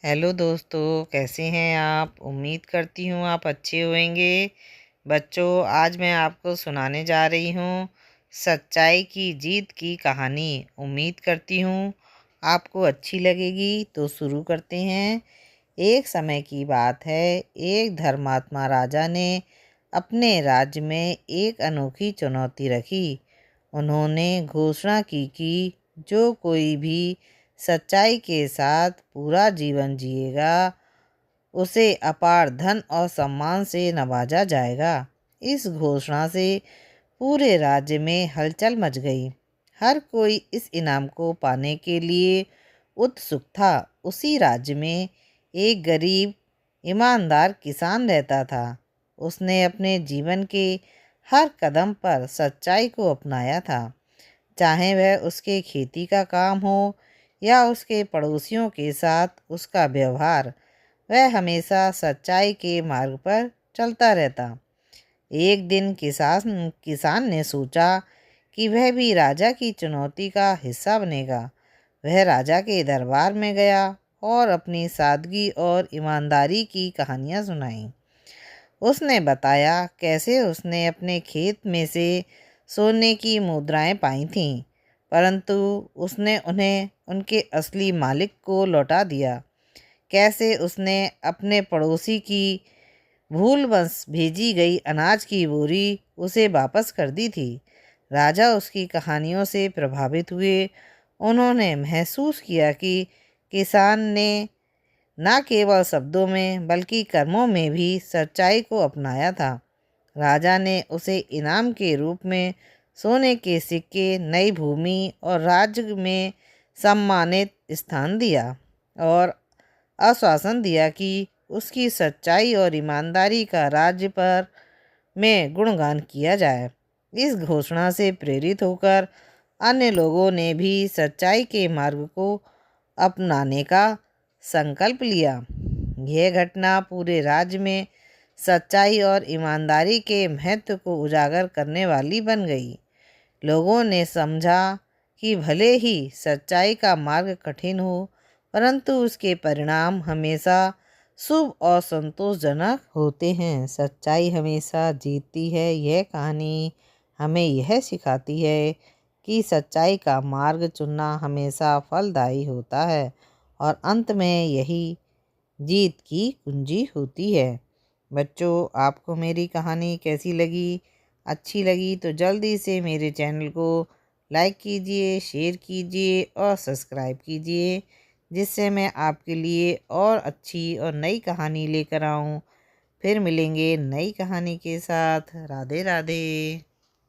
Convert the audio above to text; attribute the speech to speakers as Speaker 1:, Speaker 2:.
Speaker 1: Hello दोस्तों, कैसे हैं आप। उम्मीद करती हूँ आप अच्छे होंगे। बच्चों, आज मैं आपको सुनाने जा रही हूँ सच्चाई की जीत की कहानी। उम्मीद करती हूँ आपको अच्छी लगेगी। तो शुरू करते हैं। एक समय की बात है, एक धर्मात्मा राजा ने अपने राज्य में एक अनोखी चुनौती रखी। उन्होंने घोषणा की कि जो कोई भी सच्चाई के साथ पूरा जीवन जिएगा, उसे अपार धन और सम्मान से नवाजा जाएगा। इस घोषणा से पूरे राज्य में हलचल मच गई। हर कोई इस इनाम को पाने के लिए उत्सुक था। उसी राज्य में एक गरीब ईमानदार किसान रहता था। उसने अपने जीवन के हर कदम पर सच्चाई को अपनाया था। चाहे वह उसके खेती का काम हो या उसके पड़ोसियों के साथ उसका व्यवहार, वह हमेशा सच्चाई के मार्ग पर चलता रहता। एक दिन किसान ने सोचा कि वह भी राजा की चुनौती का हिस्सा बनेगा। वह राजा के दरबार में गया और अपनी सादगी और ईमानदारी की कहानियाँ सुनाई। उसने बताया कैसे उसने अपने खेत में से सोने की मुद्राएं पाई थीं, परंतु उसने उन्हें उनके असली मालिक को लौटा दिया। कैसे उसने अपने पड़ोसी की भूलवश भेजी गई अनाज की बोरी उसे वापस कर दी थी। राजा उसकी कहानियों से प्रभावित हुए। उन्होंने महसूस किया कि किसान ने न केवल शब्दों में बल्कि कर्मों में भी सच्चाई को अपनाया था। राजा ने उसे इनाम के रूप में सोने के सिक्के, नई भूमि और राज्य में सम्मानित स्थान दिया और आश्वासन दिया कि उसकी सच्चाई और ईमानदारी का राज्य पर में गुणगान किया जाए। इस घोषणा से प्रेरित होकर अन्य लोगों ने भी सच्चाई के मार्ग को अपनाने का संकल्प लिया। यह घटना पूरे राज्य में सच्चाई और ईमानदारी के महत्व को उजागर करने वाली बन गई। लोगों ने समझा कि भले ही सच्चाई का मार्ग कठिन हो, परंतु उसके परिणाम हमेशा शुभ और संतोषजनक होते हैं। सच्चाई हमेशा जीतती है। यह कहानी हमें यह सिखाती है कि सच्चाई का मार्ग चुनना हमेशा फलदायी होता है और अंत में यही जीत की कुंजी होती है। बच्चों, आपको मेरी कहानी कैसी लगी? अच्छी लगी तो जल्दी से मेरे चैनल को लाइक कीजिए, शेयर कीजिए और सब्सक्राइब कीजिए, जिससे मैं आपके लिए और अच्छी और नई कहानी लेकर आऊँ। फिर मिलेंगे नई कहानी के साथ। राधे राधे।